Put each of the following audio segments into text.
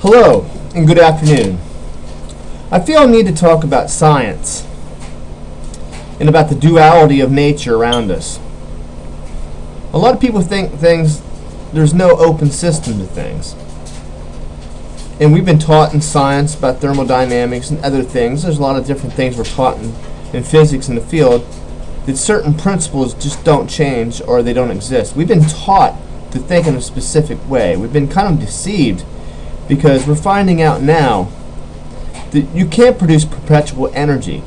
Hello and good afternoon. I feel I need to talk about science and about the duality of nature around us. A lot of people think there's no open system to things. And we've been taught in science about thermodynamics and other things. There's a lot of different things we're taught in physics in the field that certain principles just don't change or they don't exist. We've been taught to think in a specific way. We've been kind of deceived because we're finding out now that you can't produce perpetual energy.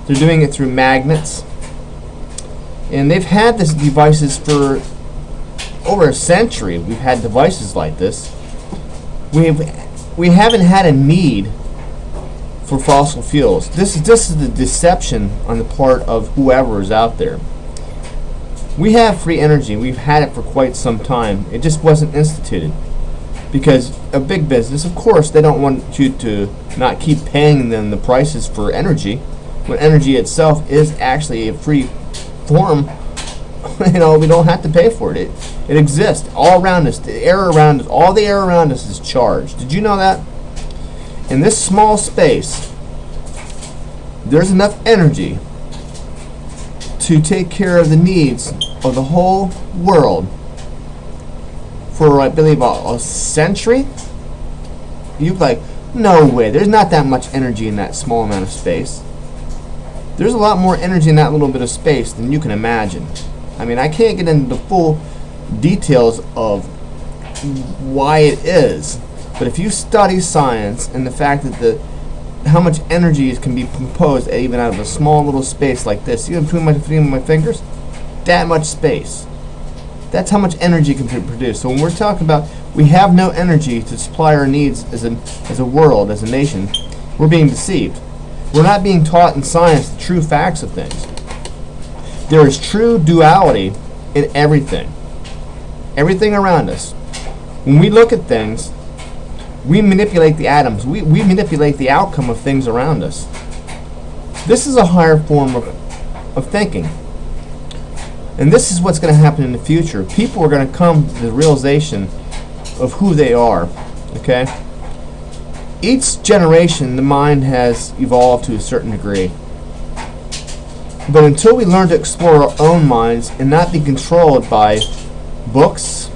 They're doing it through magnets. And they've had these devices for over a century. We've had devices like this. We haven't had a need for fossil fuels. This is the deception on the part of whoever is out there. We have free energy. We've had it for quite some time. It just wasn't instituted. Because a big business, of course, they don't want you to not keep paying them the prices for energy, when energy itself is actually a free form. We don't have to pay for it. It exists all around us. The air around us, all the air around us is charged. Did you know that? In this small space, there's enough energy to take care of the needs of the whole world for, I believe, a century. You're like, no way, there's not that much energy in that small amount of space. There's a lot more energy in that little bit of space than you can imagine. I mean, I can't get into the full details of why it is, but if you study science and the fact that how much energy can be composed even out of a small little space like this, see between my fingers? That much space. That's how much energy can be produced. So when we're talking about we have no energy to supply our needs as a world, as a nation, we're being deceived. We're not being taught in science the true facts of things. There is true duality in everything. Everything around us. When we look at things, we manipulate the atoms. We manipulate the outcome of things around us. This is a higher form of thinking. And this is what's going to happen in the future. People are going to come to the realization of who they are. Okay? Each generation, the mind has evolved to a certain degree. But until we learn to explore our own minds and not be controlled by books,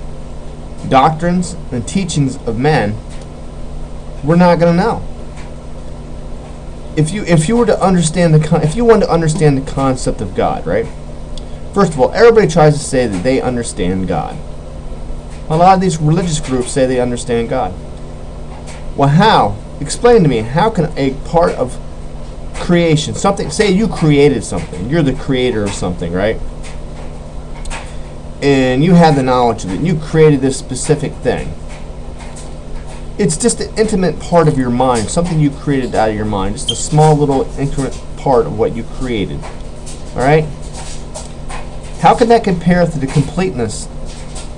doctrines, and teachings of men, we're not going to know. If you were to understand if you wanted to understand the concept of God, right? First of all, everybody tries to say that they understand God. A lot of these religious groups say they understand God. Well, how? Explain to me, how can a part of creation, something, say you created something, you're the creator of something, right? And you have the knowledge of it, you created this specific thing. It's just an intimate part of your mind, something you created out of your mind, just a small little intimate part of what you created. Alright? How can that compare to the completeness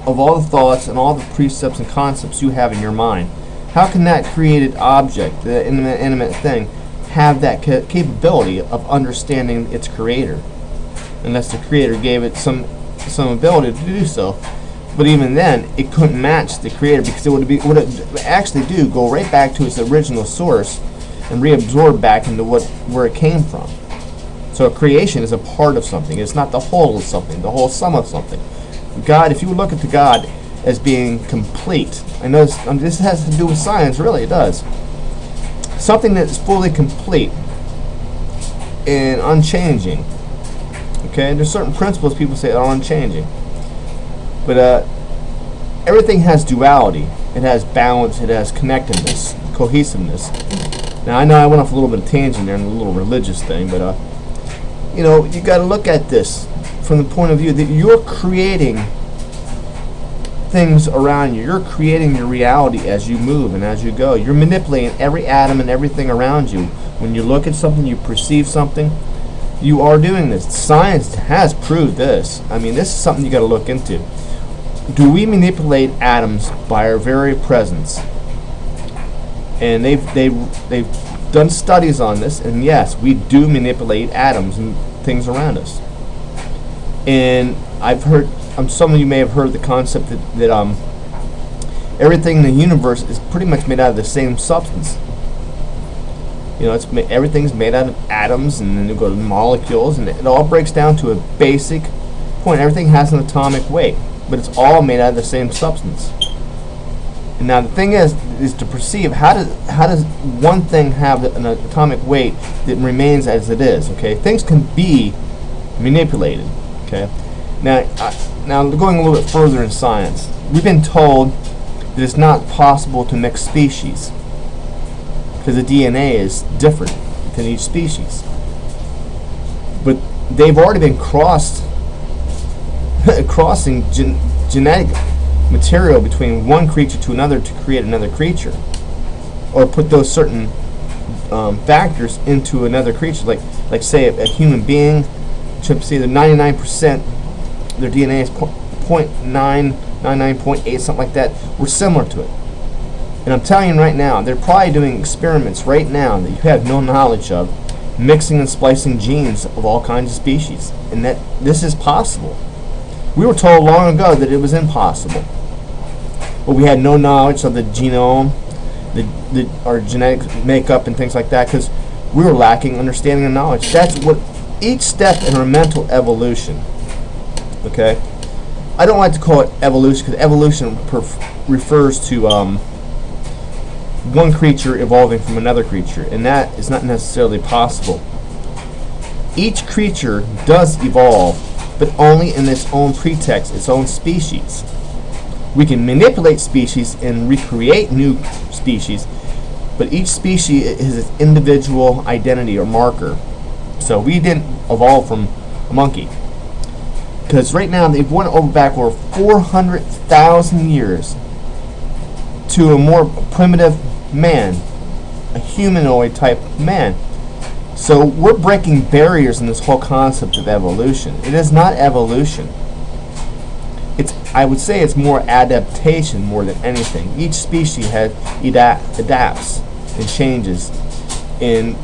of all the thoughts and all the precepts and concepts you have in your mind? How can that created object, the intimate thing, have that capability of understanding its creator? Unless the creator gave it some ability to do so. But even then, it couldn't match the creator because it would actually go right back to its original source and reabsorb back into where it came from. So creation is a part of something. It's not the whole of something, the whole sum of something. God, if you look at God as being complete, I know this has to do with science, really, it does. Something that is fully complete and unchanging. Okay, and there's certain principles people say are unchanging. But everything has duality. It has balance, it has connectedness, cohesiveness. Now, I know I went off a little bit of tangent there and a little religious thing, but you got to look at this from the point of view that you're creating things around you. You're creating your reality as you move and as you go. You're manipulating every atom and everything around you. When you look at something, you perceive something, you are doing this. Science has proved this. I mean, this is something you got to look into. Do we manipulate atoms by our very presence? And they've done studies on this, and yes, we do manipulate atoms and things around us. And I've heard, some of you may have heard the concept that Everything in the universe is pretty much made out of the same substance. You know, everything's made out of atoms, and then you go to molecules, and it all breaks down to a basic point. Everything has an atomic weight, but it's all made out of the same substance. And now the thing is to perceive how does one thing have an atomic weight that remains as it is. Okay, things can be manipulated. Okay, now going a little bit further in science, we've been told that it's not possible to mix species because the DNA is different within each species. But they've already been crossing genetic material between one creature to another to create another creature, or put those certain factors into another creature. Like say a human being, chimpanzee, they're 99%, their DNA is 0.999.8, something like that. We're similar to it. And I'm telling you right now, they're probably doing experiments right now that you have no knowledge of, mixing and splicing genes of all kinds of species, and that this is possible. We were told long ago that it was impossible, but we had no knowledge of the genome, our genetic makeup and things like that, because we were lacking understanding and knowledge. That's what each step in our mental evolution. Okay, I don't like to call it evolution because evolution refers to one creature evolving from another creature, and that is not necessarily possible. Each creature does evolve, but only in its own pretext, its own species. We can manipulate species and recreate new species, but each species is its individual identity or marker. So we didn't evolve from a monkey, because right now they've went back over 400,000 years to a more primitive man, a humanoid type man. So we're breaking barriers in this whole concept of evolution. It is not evolution. I would say it's more adaptation more than anything. Each species adapts and changes and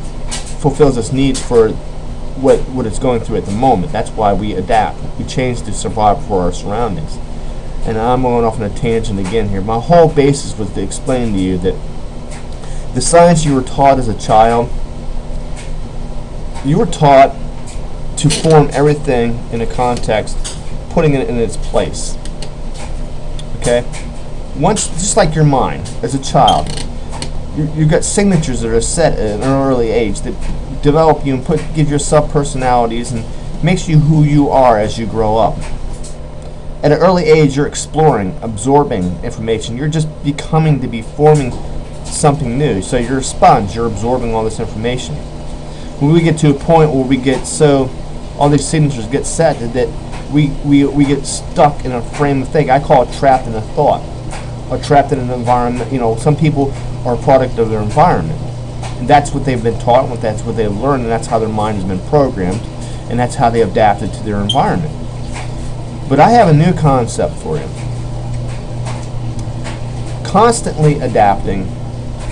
fulfills its needs for what it's going through at the moment. That's why we adapt. We change to survive for our surroundings. And I'm going off on a tangent again here. My whole basis was to explain to you that the science you were taught as a child, you were taught to form everything in a context, putting it in its place. Okay? Once, just like your mind, as a child, you've got signatures that are set at an early age that develop you and give your sub-personalities and makes you who you are as you grow up. At an early age, you're exploring, absorbing information. You're just becoming to be forming something new. So you're a sponge. You're absorbing all this information. When we get to a point where we get all these signatures get set that we get stuck in a frame of thinking. I call it trapped in a thought, or trapped in an environment. You know, some people are a product of their environment, and that's what they've been taught, and that's what they've learned, and that's how their mind has been programmed, and that's how they adapted to their environment. But I have a new concept for you. Constantly adapting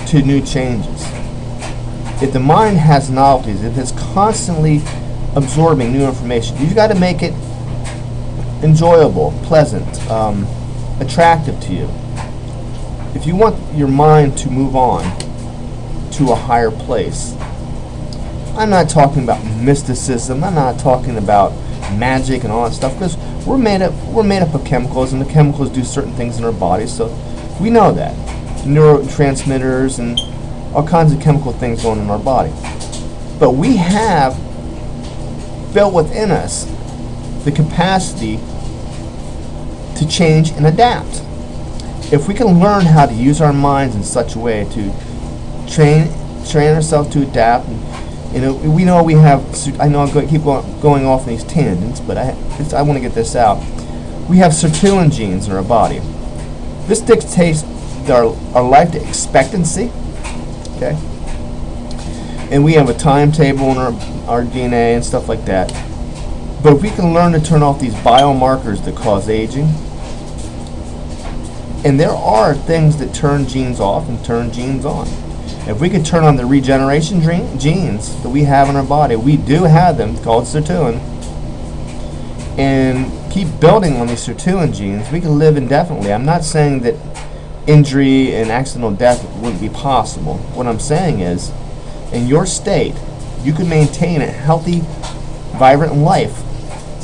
to new changes. If the mind has novelties, if it's constantly absorbing new information, you've got to make it enjoyable, pleasant, attractive to you. If you want your mind to move on to a higher place, I'm not talking about mysticism, I'm not talking about magic and all that stuff, because we're made up of chemicals, and the chemicals do certain things in our bodies, so we know that. Neurotransmitters and all kinds of chemical things going in our body. But we have built within us the capacity to change and adapt. If we can learn how to use our minds in such a way to train ourselves to adapt, and, we know we have. I know I'm going to keep going off on these tangents, but I want to get this out. We have sirtuin genes in our body. This dictates our life expectancy. Okay, and we have a timetable in our DNA and stuff like that. But if we can learn to turn off these biomarkers that cause aging, and there are things that turn genes off and turn genes on. If we could turn on the regeneration genes that we have in our body, we do have them, called sirtuin, and keep building on these sirtuin genes, we can live indefinitely. I'm not saying that injury and accidental death wouldn't be possible. What I'm saying is, in your state, you can maintain a healthy, vibrant life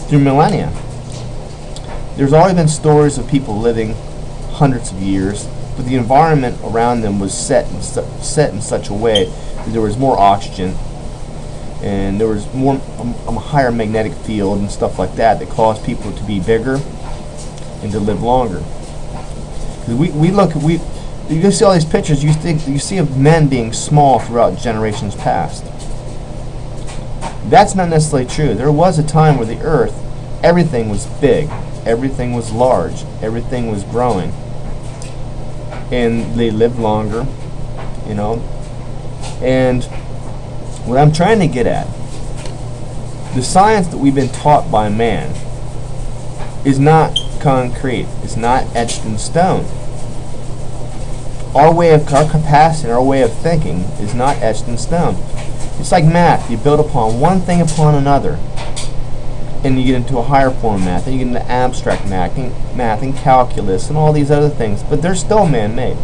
through millennia. There's always been stories of people living hundreds of years, but the environment around them was set in such a way that there was more oxygen, and there was a higher magnetic field and stuff like that caused people to be bigger and to live longer. You see all these pictures, you see of men being small throughout generations past. That's not necessarily true. There was a time where the earth, everything was big, everything was large, everything was growing, and they lived longer, you know. And what I'm trying to get at, the science that we've been taught by man is not concrete. It's not etched in stone. Our capacity, our way of thinking is not etched in stone. It's like math. You build upon one thing upon another, and you get into a higher form of math, and you get into abstract math and calculus and all these other things, but they're still man-made.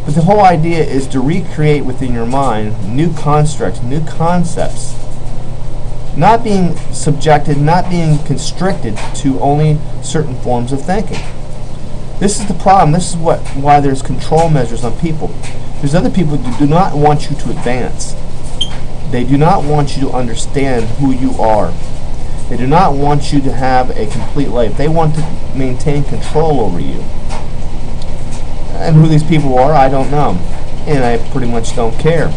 But the whole idea is to recreate within your mind new constructs, new concepts, not being subjected, not being constricted to only certain forms of thinking. This is the problem. This is why there's control measures on people. There's other people who do not want you to advance. They do not want you to understand who you are. They do not want you to have a complete life. They want to maintain control over you. And who these people are, I don't know. And I pretty much don't care.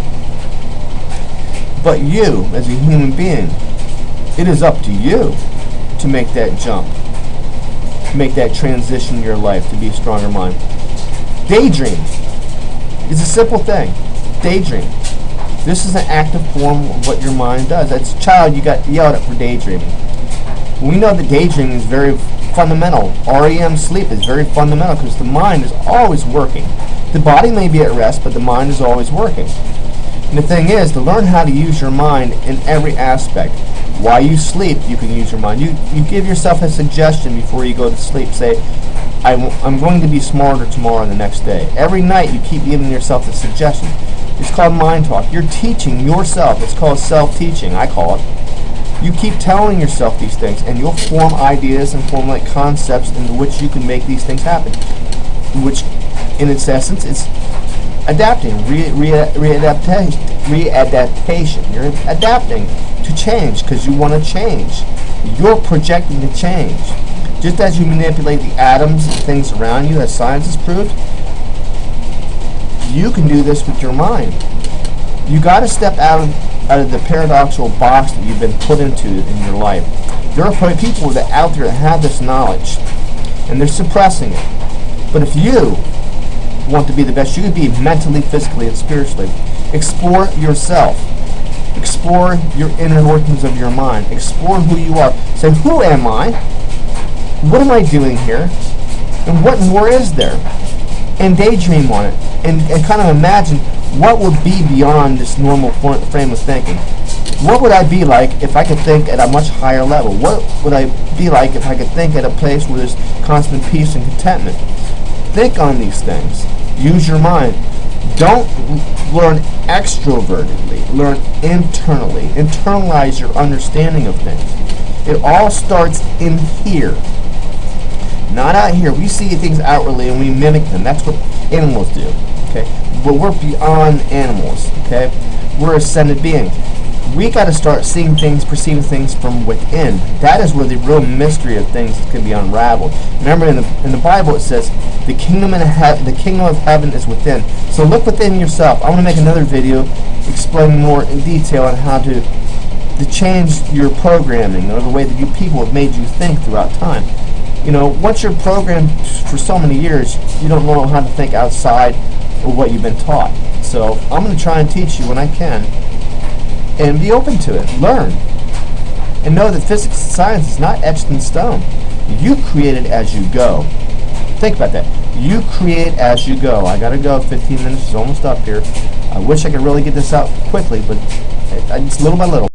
But you, as a human being, it is up to you to make that jump, to make that transition in your life to be a stronger mind. Daydream is a simple thing. Daydream. This is an active form of what your mind does. As a child, you got yelled at for daydreaming. We know that daydreaming is very fundamental. REM sleep is very fundamental because the mind is always working. The body may be at rest, but the mind is always working. And the thing is, to learn how to use your mind in every aspect. While you sleep, you can use your mind. You give yourself a suggestion before you go to sleep. Say, I'm going to be smarter tomorrow and the next day. Every night you keep giving yourself a suggestion. It's called mind talk. You're teaching yourself. It's called self-teaching, I call it. You keep telling yourself these things, and you'll form ideas and formulate concepts into which you can make these things happen. Which, in its essence, is adapting, readaptation. You're adapting to change because you want to change. You're projecting to change. Just as you manipulate the atoms and things around you, as science has proved, you can do this with your mind. You got to step out of the paradoxical box that you've been put into in your life. There are people out there that have this knowledge, and they're suppressing it. But if you want to be the best you can be mentally, physically, and spiritually, explore yourself. Explore your inner workings of your mind. Explore who you are. Say, who am I? What am I doing here? And what more is there? And daydream on it. And kind of imagine what would be beyond this normal frame of thinking. What would I be like if I could think at a much higher level? What would I be like if I could think at a place where there's constant peace and contentment? Think on these things. Use your mind. Don't learn extrovertedly. Learn internally. Internalize your understanding of things. It all starts in here. Not out here. We see things outwardly and we mimic them. That's what animals do. Okay? But we're beyond animals. Okay? We're ascended beings. We got to start seeing things, perceiving things from within. That is where the real mystery of things can be unraveled. Remember, in the Bible it says, the kingdom of heaven is within. So look within yourself. I want to make another video explaining more in detail on how to change your programming, or the way that you people have made you think throughout time. You know, once you're programmed for so many years, you don't know how to think outside of what you've been taught. So I'm going to try and teach you when I can. And be open to it. Learn. And know that physics and science is not etched in stone. You create it as you go. Think about that. You create as you go. I gotta go. 15 minutes is almost up here. I wish I could really get this out quickly, but it's little by little.